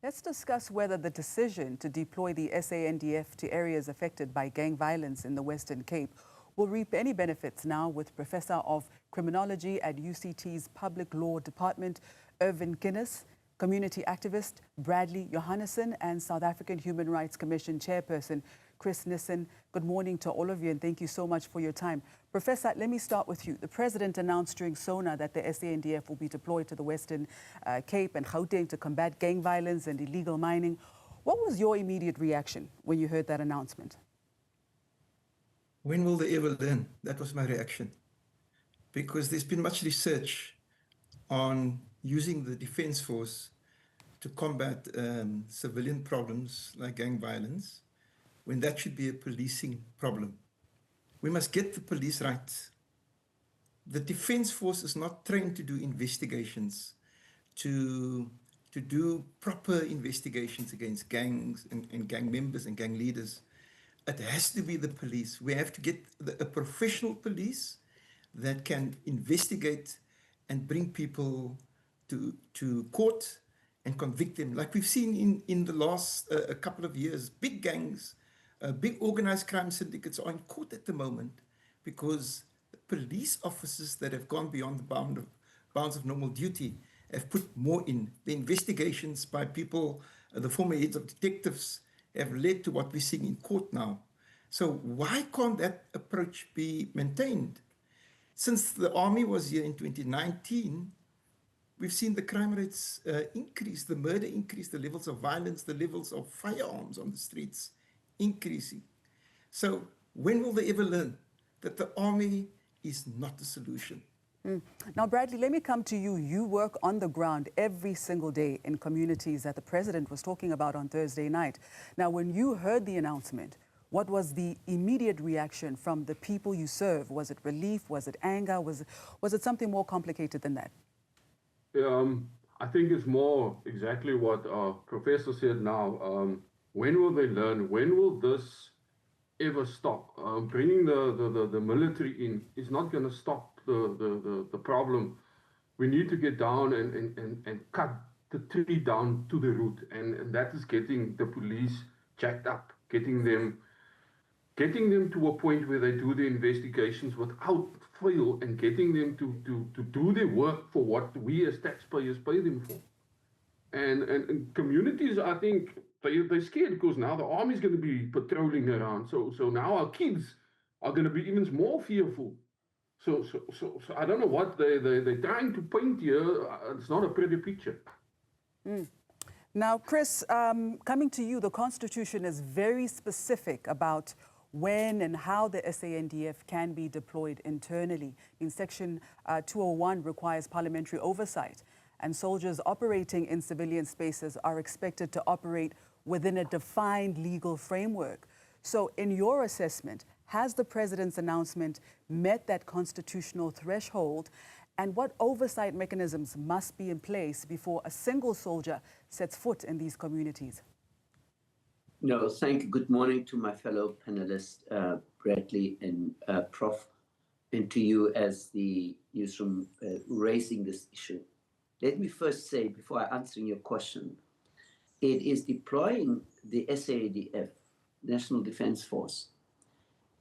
Let's discuss whether the decision to deploy the SANDF to areas affected by gang violence in the Western Cape will reap any benefits now with Professor of Criminology at UCT's Public Law Department, Irvin Kinnes, community activist Bradley Johansson, and South African Human Rights Commission chairperson Chris Nissen. Good morning to all of you, and thank you so much for your time. Professor, let me start with you. The President announced during SONA that the SANDF will be deployed to the Western Cape and Gauteng to combat gang violence and illegal mining. What was your immediate reaction when you heard that announcement? When will they ever learn? That was my reaction. Because there's been much research on using the defense force to combat civilian problems like gang violence, when that should be a policing problem. We must get the police right. The defense force is not trained to do investigations, to do proper investigations against gangs and gang members and gang leaders. It has to be the police. We have to get a professional police that can investigate and bring people to court and convict them. Like we've seen in the last a couple of years, big gangs, big organized crime syndicates are in court at the moment because police officers that have gone beyond the bounds of normal duty have put more in. The investigations by people, the former heads of detectives, have led to what we're seeing in court now. So why can't that approach be maintained? Since the army was here in 2019, we've seen the crime rates increase, the murder increase, the levels of violence, the levels of firearms on the streets increasing. So when will they ever learn that the army is not the solution? Now, Bradley, let me come to you. You work on the ground every single day in communities that the President was talking about on Thursday night. Now, when you heard the announcement, what was the immediate reaction from the people you serve? Was it relief? Was it anger? Was it something more complicated than that? I think it's more exactly what our professor said now. When will they learn? When will this ever stop? Bringing the military in is not going to stop the problem. We need to get down and cut the tree down to the root, and that is getting the police jacked up, getting them to a point where they do the investigations without fail and getting them to do their work for what we as taxpayers pay them for. And communities, I think, they're scared because now the army's going to be patrolling around. So now our kids are going to be even more fearful. So I don't know what they're trying to paint here. It's not a pretty picture. Now, Chris, coming to you, the Constitution is very specific about when and how the SANDF can be deployed internally. In Section 201 requires parliamentary oversight, and soldiers operating in civilian spaces are expected to operate within a defined legal framework. So in your assessment, has the President's announcement met that constitutional threshold? And what oversight mechanisms must be in place before a single soldier sets foot in these communities? No, thank you. Good morning to my fellow panelists, Bradley and Prof, and to you as the newsroom raising this issue. Let me first say, before answering your question, it is deploying the SANDF, National Defense Force.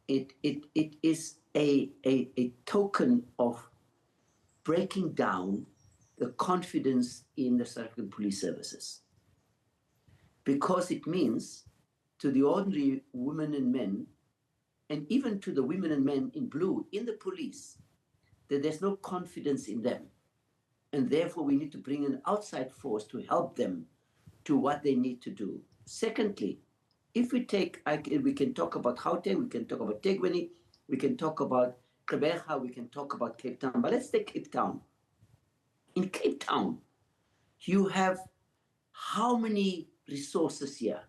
It is a token of breaking down the confidence in the South African police services. Because it means to the ordinary women and men, and even to the women and men in blue in the police, that there's no confidence in them. And therefore, we need to bring an outside force to help them to what they need to do. Secondly, if we take, we can talk about Gauteng, we can talk about Tegweni, we can talk about Gqeberha, we can talk about Cape Town, but let's take Cape Town. In Cape Town, you have how many resources here?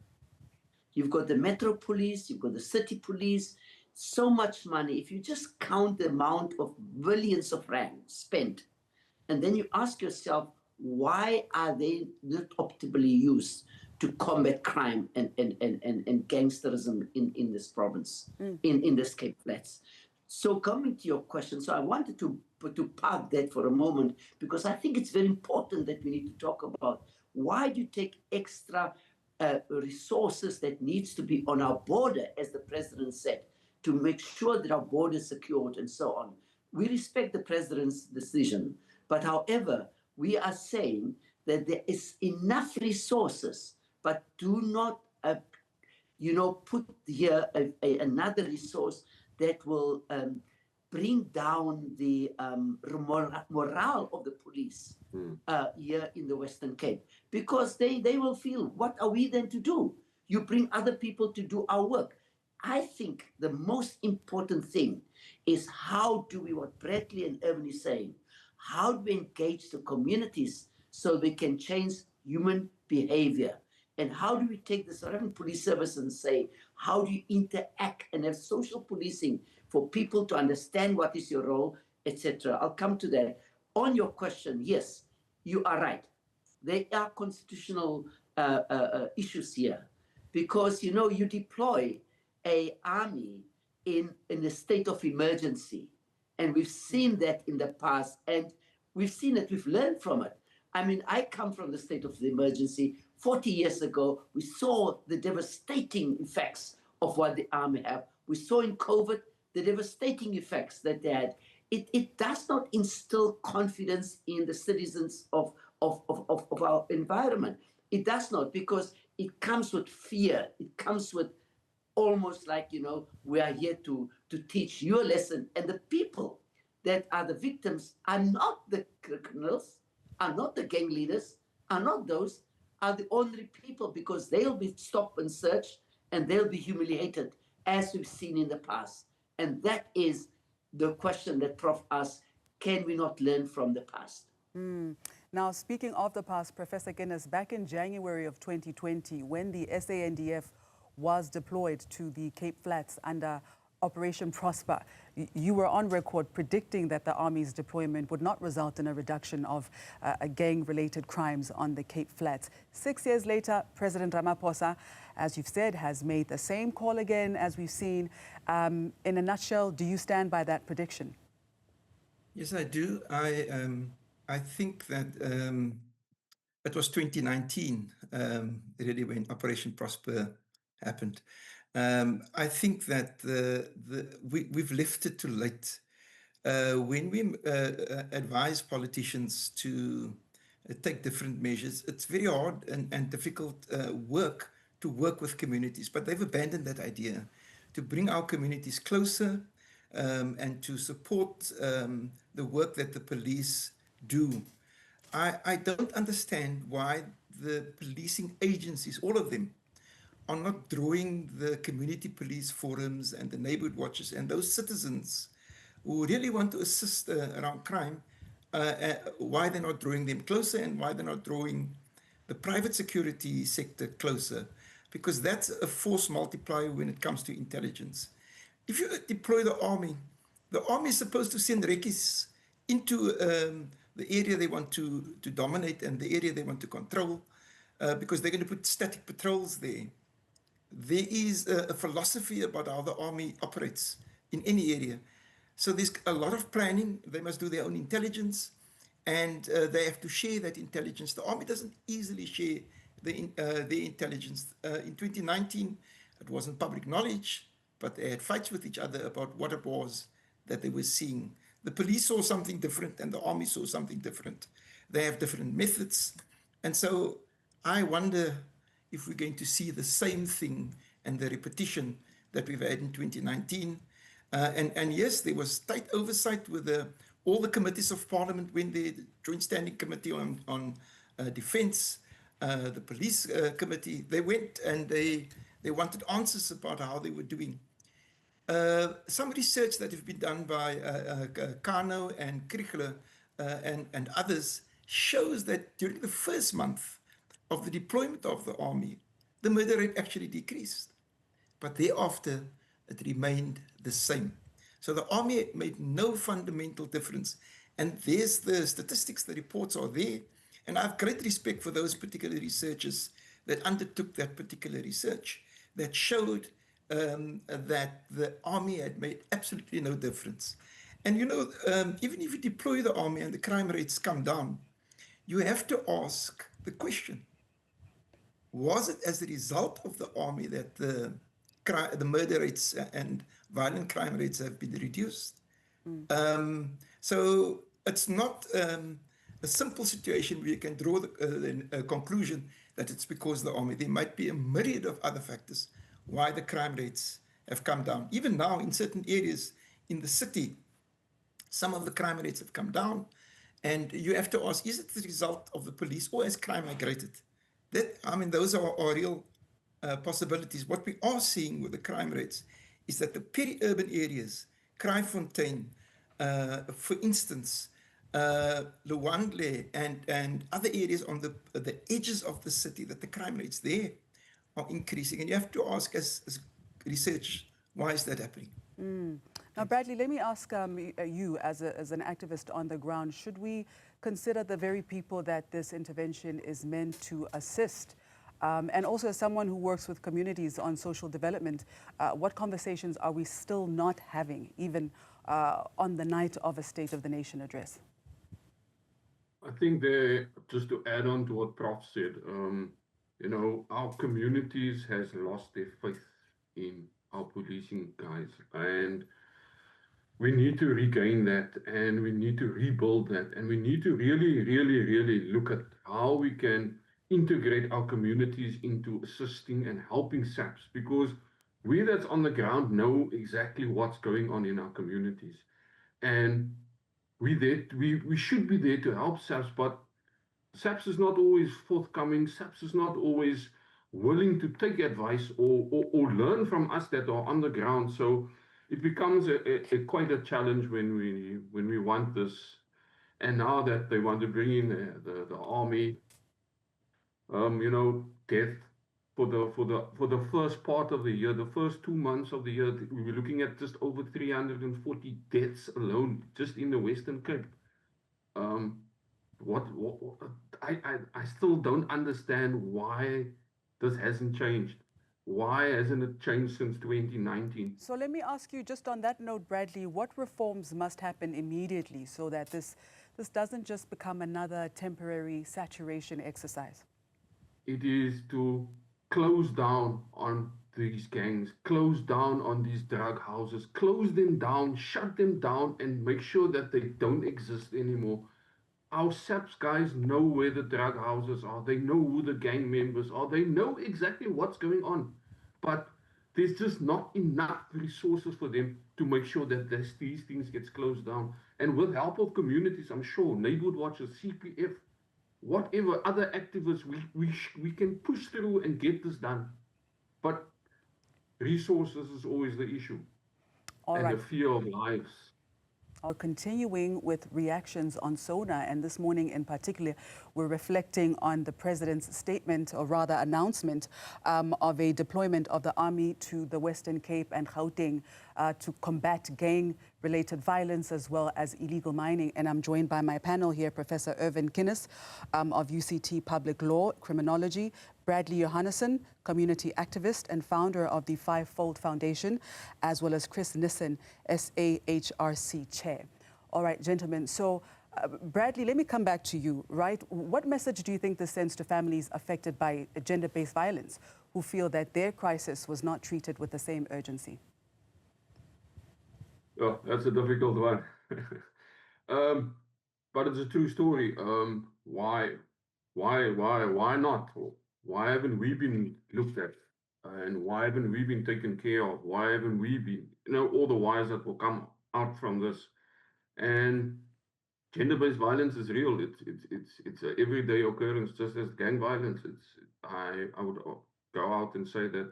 You've got the Metro Police, you've got the City Police, so much money. If you just count the amount of billions of rand spent, and then you ask yourself, why are they not optimally used to combat crime and gangsterism in this province, in this Cape Flats? So coming to your question, so I wanted to park that for a moment, because I think it's very important that we need to talk about Why do you take extra resources that needs to be on our border, as the president said, to make sure that our border is secured and so on? We respect the president's decision, but however, we are saying that there is enough resources, but do not, put here another resource that will bring down the morale of the police here in the Western Cape, because they will feel, what are we then to do? You bring other people to do our work. I think the most important thing is how do we, what Bradley and Irvin is saying, how do we engage the communities so we can change human behavior? And how do we take the South African Police Service and say, how do you interact and have social policing for people to understand what is your role, etc.? I'll come to that. On your question, yes, you are right. There are constitutional issues here, because, you deploy an army in a state of emergency. And we've seen that in the past, and we've seen it, we've learned from it. I mean, I come from the state of the emergency. 40 years ago, we saw the devastating effects of what the army have. We saw in COVID the devastating effects that they had. It does not instill confidence in the citizens of our environment. It does not, because it comes with fear. It comes with almost like, we are here to teach you a lesson. And the people that are the victims are not the criminals, are not the gang leaders, are not those, are the ordinary people, because they'll be stopped and searched and they'll be humiliated, as we've seen in the past. And that is the question that Prof asked, can we not learn from the past? Now, speaking of the past, Professor Kinnes, back in January of 2020, when the SANDF was deployed to the Cape Flats under Operation Prosper, you were on record predicting that the Army's deployment would not result in a reduction of gang-related crimes on the Cape Flats. 6 years later, President Ramaphosa, as you've said, has made the same call again, as we've seen. In a nutshell, do you stand by that prediction? Yes, I do. I think that it was 2019, really, when Operation Prosper happened. I think that we've left it too late. When we advise politicians to take different measures, it's very hard and difficult work to work with communities, but they've abandoned that idea to bring our communities closer and to support the work that the police do. I don't understand why the policing agencies, all of them, are not drawing the community police forums and the neighborhood watches and those citizens who really want to assist around crime, why they're not drawing them closer, and why they're not drawing the private security sector closer, because that's a force multiplier when it comes to intelligence. If you deploy the army is supposed to send recce into the area they want to dominate and the area they want to control, because they're going to put static patrols there. There is a philosophy about how the army operates in any area. So there's a lot of planning. They must do their own intelligence, and they have to share that intelligence. The army doesn't easily share their intelligence. In 2019, it wasn't public knowledge, but they had fights with each other about what it was that they were seeing. The police saw something different and the army saw something different. They have different methods. And so I wonder if we're going to see the same thing and the repetition that we've had in 2019. And yes, there was tight oversight with all the committees of Parliament when the Joint Standing Committee on Defence, the Police Committee, they went and they wanted answers about how they were doing. Some research that have been done by Kano and Kriegler and others shows that during the first month of the deployment of the army, the murder rate actually decreased. But thereafter, it remained the same. So the army made no fundamental difference. And there's the statistics, the reports are there. And I have great respect for those particular researchers that undertook that particular research that showed that the army had made absolutely no difference. And even if you deploy the army and the crime rates come down, you have to ask the question, was it as a result of the army that the murder rates and violent crime rates have been reduced? So it's not a simple situation where you can draw the conclusion that it's because of the army. There might be a myriad of other factors why the crime rates have come down. Even now, in certain areas in the city, some of the crime rates have come down. And you have to ask, is it the result of the police or has crime migrated? Those are real possibilities. What we are seeing with the crime rates is that the peri-urban areas, Kraaifontein, for instance, Luandle and other areas on the edges of the city, that the crime rates there are increasing. And you have to ask as research, why is that happening? Now, Bradley, let me ask you as an activist on the ground, should we consider the very people that this intervention is meant to assist? And also as someone who works with communities on social development, what conversations are we still not having, even on the night of a State of the Nation address? I think just to add on to what Prof said, our communities has lost their faith in our policing guys, and we need to regain that, and we need to rebuild that, and we need to really, really, really look at how we can integrate our communities into assisting and helping SAPs, because we that's on the ground know exactly what's going on in our communities, and we should be there to help SAPs, but SAPS is not always forthcoming. SAPS is not always willing to take advice or learn from us that are on the ground. So it becomes quite a challenge when we want this. And now that they want to bring in the army, death for the first part of the year, the first 2 months of the year, we were looking at just over 340 deaths alone, just in the Western Cape. I still don't understand why this hasn't changed. Why hasn't it changed since 2019? So let me ask you, just on that note, Bradley, what reforms must happen immediately so that this doesn't just become another temporary saturation exercise? It is to close down on these gangs, close down on these drug houses, close them down, shut them down, and make sure that they don't exist anymore. Our SAPS guys know where the drug houses are. They know who the gang members are. They know exactly what's going on. But there's just not enough resources for them to make sure that these things get closed down. And with help of communities, I'm sure, neighborhood watchers, CPF, whatever, other activists, we can push through and get this done. But resources is always the issue. And the fear of lives. Continuing with reactions on SONA, and this morning in particular, we're reflecting on the president's statement, or rather announcement, of a deployment of the army to the Western Cape and Gauteng to combat gang-related violence as well as illegal mining. And I'm joined by my panel here, Professor Irvin Kinnes of UCT Public Law, Criminology, Bradley Johansson, community activist and founder of the Fivefold Foundation, as well as Chris Nissen, SAHRC chair. All right, gentlemen. So, Bradley, let me come back to you, right? What message do you think this sends to families affected by gender-based violence who feel that their crisis was not treated with the same urgency? Oh, that's a difficult one. But it's a true story. Why not? Why haven't we been looked at? And why haven't we been taken care of? Why haven't we been, all the whys that will come out from this? And gender-based violence is real. It's an everyday occurrence, just as gang violence. I would go out and say that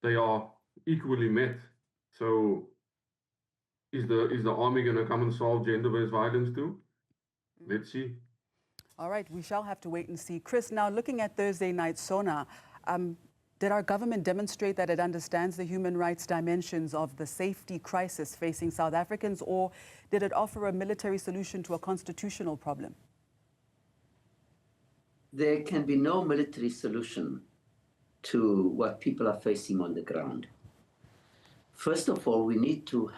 they are equally met. So is the army going to come and solve gender-based violence too? Let's see. All right, we shall have to wait and see. Chris, now looking at Thursday night SONA, did our government demonstrate that it understands the human rights dimensions of the safety crisis facing South Africans, or did it offer a military solution to a constitutional problem? There can be no military solution to what people are facing on the ground. First of all, we need to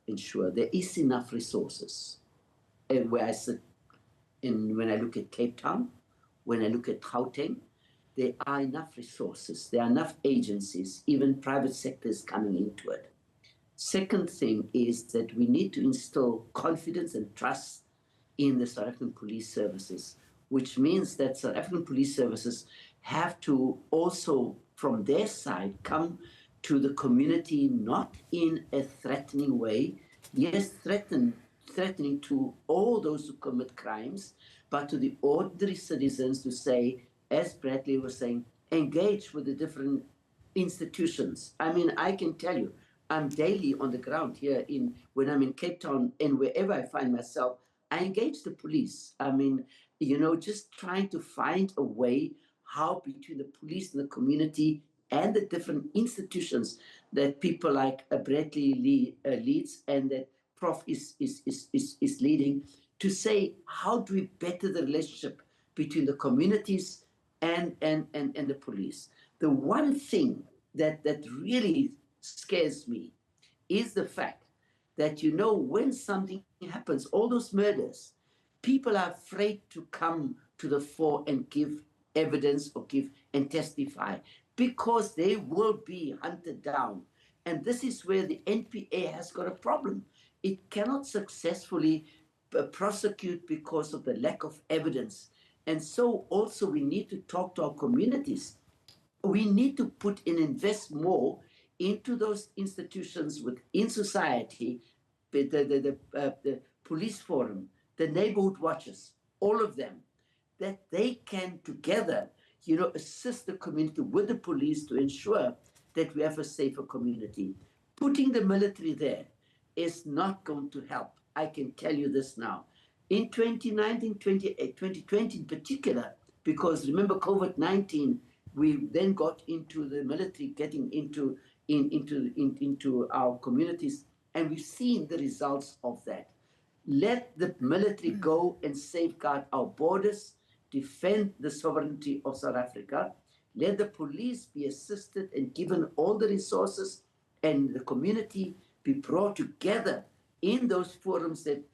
ensure there is enough resources. And where I said, when I look at Cape Town, when I look at Gauteng, there are enough resources, there are enough agencies, even private sectors coming into it. Second thing is that we need to instill confidence and trust in the South African police services, which means that South African police services have to also, from their side, come to the community not in a threatening way, yes, threatening to all those who commit crimes, but to the ordinary citizens to say, as Bradley was saying, engage with the different institutions. I mean, I can tell you, I'm daily on the ground here when I'm in Cape Town and wherever I find myself, I engage the police. I mean, just trying to find a way how between the police and the community and the different institutions that people like Bradley leads and that Prof is leading, to say, how do we better the relationship between the communities and the police? The one thing that really scares me is the fact that, when something happens, all those murders, people are afraid to come to the fore and give evidence or and testify because they will be hunted down. And this is where the NPA has got a problem. It cannot successfully prosecute because of the lack of evidence. And so also we need to talk to our communities. We need to put and invest more into those institutions within society, the police forum, the neighborhood watches, all of them, that they can together, assist the community with the police to ensure that we have a safer community. Putting the military there is not going to help. I can tell you this now. In 2019, 2020 in particular, because remember COVID-19, we then got into the military getting into our communities, and we've seen the results of that. Let the military go and safeguard our borders, defend the sovereignty of South Africa. Let the police be assisted and given all the resources, and the community be brought together in those forums that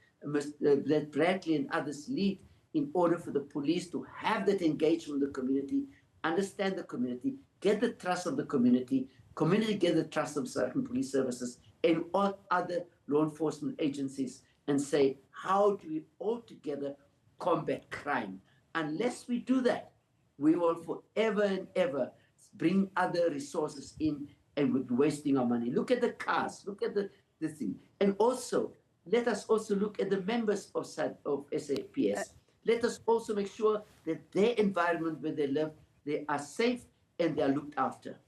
Bradley and others lead, in order for the police to have that engagement with the community, understand the community, get the trust of the community get the trust of South African police services and all other law enforcement agencies, and say, how do we all together combat crime? Unless we do that, we will forever and ever bring other resources in, and we'll be wasting our money. Look at the cars, look at the thing. And also, let us also look at the members of SAPS. Let us also make sure that their environment where they live, they are safe and they are looked after.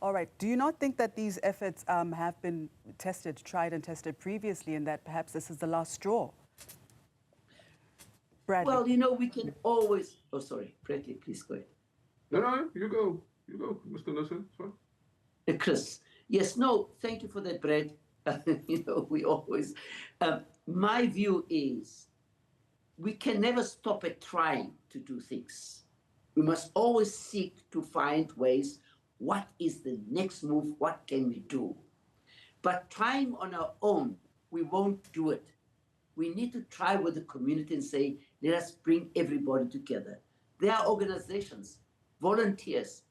All right. Do you not think that these efforts have been tried and tested previously, and that perhaps this is the last straw? Bradley. Well, we can always... Oh, sorry. Bradley, please go ahead. No, you go. You go, Mr. Nissen. Sorry. Chris. Yes, no, thank you for that, Brad. We always... my view is we can never stop at trying to do things. We must always seek to find ways. What is the next move? What can we do? But trying on our own, we won't do it. We need to try with the community and say, let us bring everybody together. There are organizations, volunteers,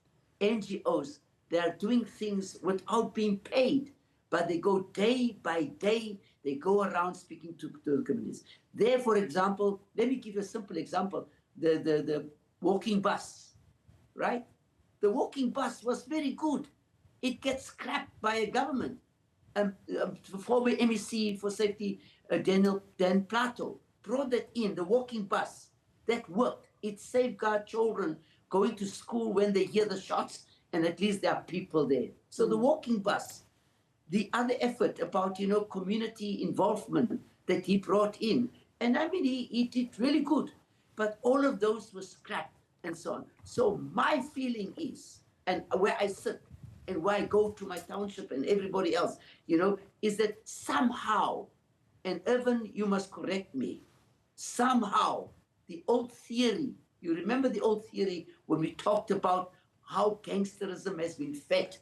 NGOs, they are doing things without being paid, but they go day by day, they go around speaking to the communities. There, for example, let me give you a simple example, the walking bus, right? The walking bus was very good. It gets scrapped by a government. Former MEC for Safety, Dan Plato, brought that in, the walking bus. That worked. It safeguarded children going to school when they hear the shots, and at least there are people there. So the walking bus. The other effort about, community involvement that he brought in, and I mean, he did really good. But all of those were scrapped and so on. So my feeling is, and where I sit and where I go to my township and everybody else, is that somehow, and Irvin, you must correct me, somehow the old theory, you remember the old theory when we talked about how gangsterism has been fed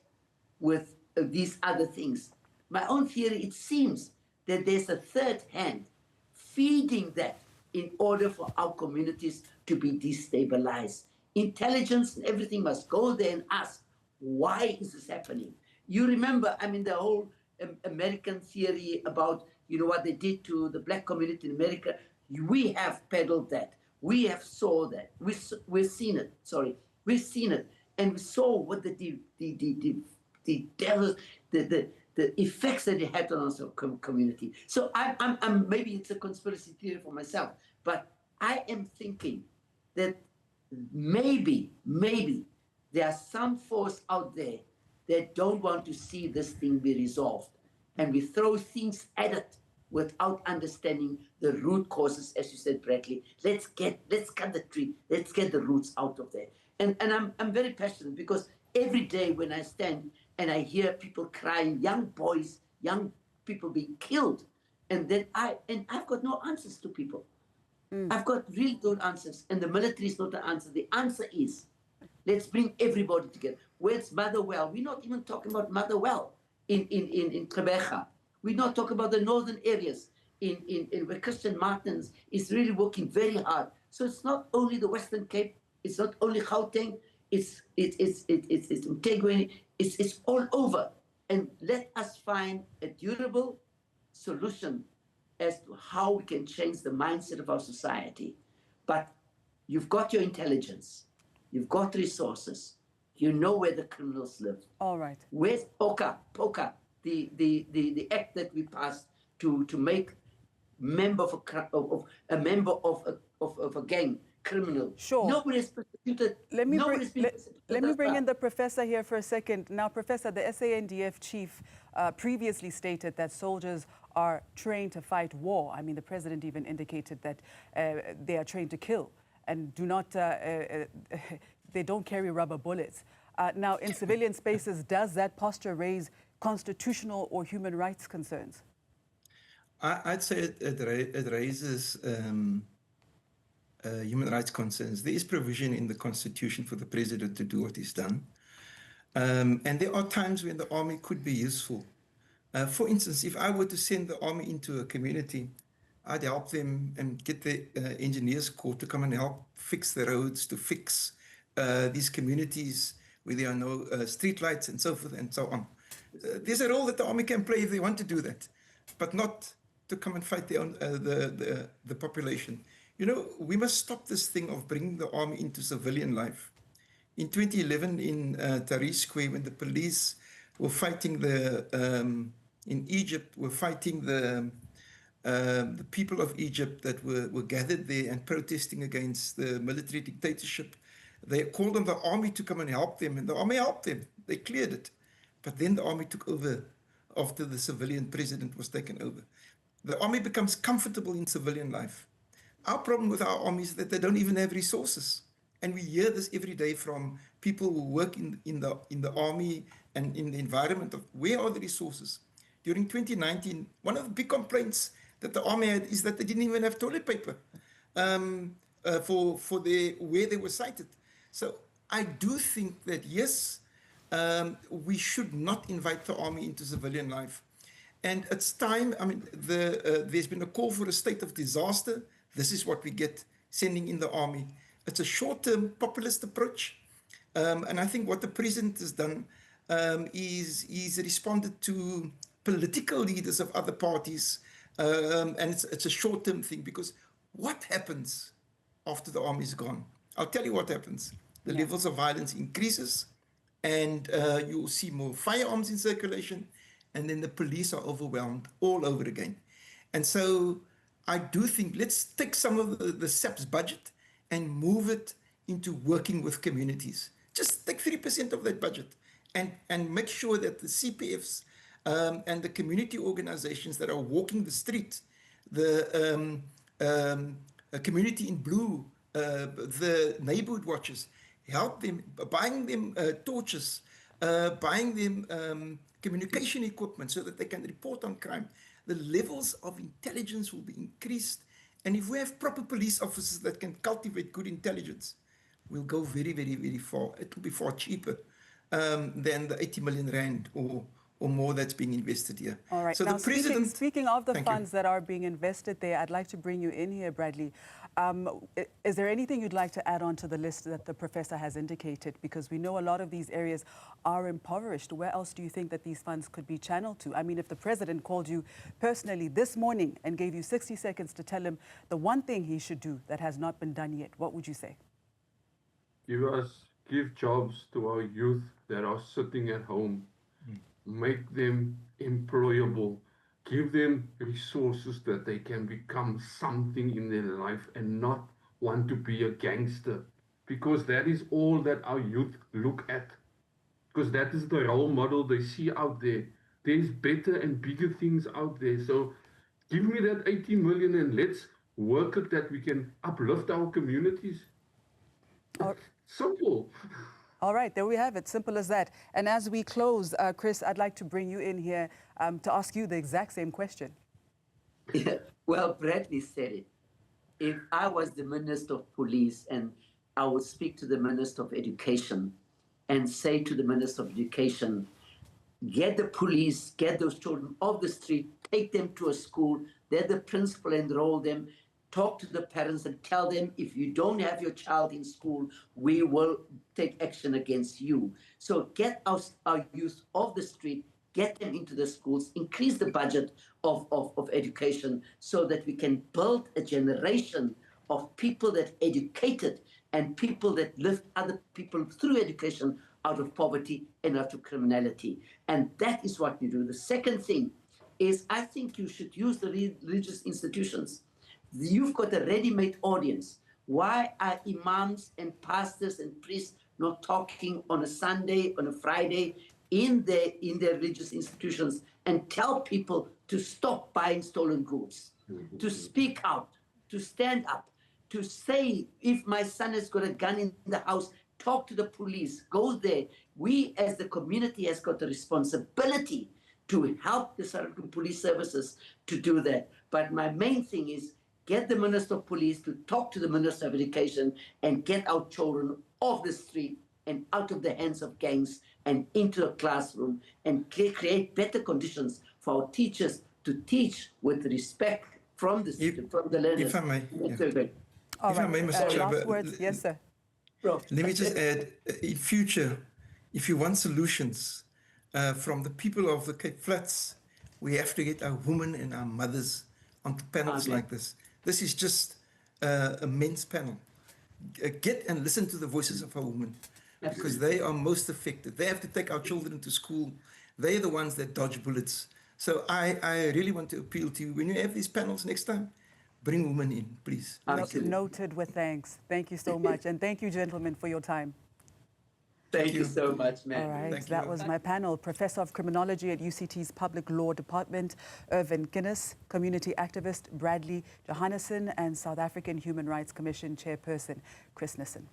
with these other things. My own theory, it seems that there's a third hand feeding that in order for our communities to be destabilized. Intelligence and everything must go there and ask, why is this happening? You remember, I mean, the whole American theory about, what they did to the black community in America. We have peddled that. We have saw that. We've seen it. Sorry, we've seen it, and we saw what the devil, the effects that it had on our community. So I'm maybe it's a conspiracy theory for myself, but I am thinking that maybe there are some force out there that don't want to see this thing be resolved, and we throw things at it without understanding the root causes, as you said, Bradley. Let's cut the tree. Let's get the roots out of there. And I'm very passionate, because every day when I stand and I hear people crying, young boys, young people being killed, and then I've got no answers to people. I've got really no answers, and the military is not the answer. The answer is, let's bring everybody together. Where's Motherwell? We're not even talking about Motherwell in Gqeberha. We're not talking about the northern areas in where Christian Martins is really working very hard. So it's not only the Western Cape, it's not only Gauteng, it's Mtegweni, it's all over. And let us find a durable solution as to how we can change the mindset of our society. But you've got your intelligence, you've got resources, you know where the criminals live. All right. Where's POCA, the act that we passed to make a member of a gang criminal? Sure. Nobody is prosecuted. Let me bring in the professor here for a second. Now, Professor, the SANDF chief previously stated that soldiers are trained to fight war. I mean, the president even indicated that they are trained to kill and they don't carry rubber bullets. Now, in civilian spaces, does that posture raise constitutional or human rights concerns? I'd say it raises human rights concerns. There is provision in the Constitution for the president to do what he's done. And there are times when the army could be useful. For instance, if I were to send the army into a community, I'd help them and get the engineers corps to come and help fix the roads, to fix these communities where there are no street lights and so forth and so on. There's a role that the army can play if they want to do that, but not to come and fight the population. We must stop this thing of bringing the army into civilian life. In 2011 in Tahrir Square, when the police were fighting in Egypt, were fighting the people of Egypt that were gathered there and protesting against the military dictatorship, they called on the army to come and help them, and the army helped them. They cleared it. But then the army took over after the civilian president was taken over. The army becomes comfortable in civilian life. Our problem with our army is that they don't even have resources. And we hear this every day from people who work in the army and in the environment of where are the resources. During 2019, one of the big complaints that the army had is that they didn't even have toilet paper for where they were sited. So I do think that, yes, we should not invite the army into civilian life. And it's time, I mean, there's been a call for a state of disaster. This is what we get, sending in the army. It's a short-term populist approach. And I think what the president has done is he's responded to political leaders of other parties. And it's a short-term thing, because what happens after the army is gone? I'll tell you what happens. The levels of violence increases, and you'll see more firearms in circulation, and then the police are overwhelmed all over again. And so I do think let's take some of the SAP's budget and move it into working with communities. Just take 3% of that budget and make sure that the CPFs and the community organizations that are walking the street, the community in blue, the neighborhood watches, help them, buying them torches, buying them communication equipment so that they can report on crime. The levels of intelligence will be increased. And if we have proper police officers that can cultivate good intelligence, we'll go very, very, very far. It will be far cheaper than the 80 million rand or or more that's being invested here. All right. So Now, the president, speaking of the Thank you. funds that are being invested there, I'd like to bring you in here, Bradley. Is there anything you'd like to add on to the list that the professor has indicated? Because we know a lot of these areas are impoverished. Where else do you think that these funds could be channeled to? I mean, if the president called you personally this morning and gave you 60 seconds to tell him the one thing he should do that has not been done yet, what would you say? Give jobs to our youth that are sitting at home. Make them employable. Give them resources that they can become something in their life and not want to be a gangster. Because that is all that our youth look at. Because that is the role model they see out there. There's better and bigger things out there. So give me that 80 million and let's work it that we can uplift our communities. Simple. All right, there we have it, simple as that. And as we close, Chris, I'd like to bring you in here to ask you the exact same question. Yeah, well, Bradley said it. If I was the Minister of Police and I would speak to the Minister of Education and say to the Minister of Education, get the police, get those children off the street, take them to a school, let the principal enroll them, talk to the parents and tell them, if you don't have your child in school, we will take action against you. So get our youth off the street, get them into the schools, increase the budget of education so that we can build a generation of people that educated and people that lift other people through education out of poverty and out of criminality. And that is what we do. The second thing is I think you should use the religious institutions. You've got a ready-made audience. Why are imams and pastors and priests not talking on a Sunday, on a Friday, in their religious institutions and tell people to stop buying stolen goods, to speak out, to stand up, to say, if my son has got a gun in the house, talk to the police, go there. We as the community has got the responsibility to help the South African police services to do that. But my main thing is get the Minister of Police to talk to the Minister of Education and get our children off the street and out of the hands of gangs and into a classroom and create better conditions for our teachers to teach with respect from the learners. If I may, Mr. Last words, yes, sir. Let me just add, in future, if you want solutions from the people of the Cape Flats, we have to get our women and our mothers onto panels like this. This is just a men's panel. Get and listen to the voices of our women because they are most affected. They have to take our children to school. They're the ones that dodge bullets. So I really want to appeal to you. When you have these panels next time, bring women in, please. Noted with thanks. Thank you so much. And thank you, gentlemen, for your time. Thank you so much, man. All right, Thank that you. was my panel. Professor of Criminology at UCT's Public Law Department, Irvin Kinnes, community activist Bradley Johansson, and South African Human Rights Commission chairperson, Chris Nissen.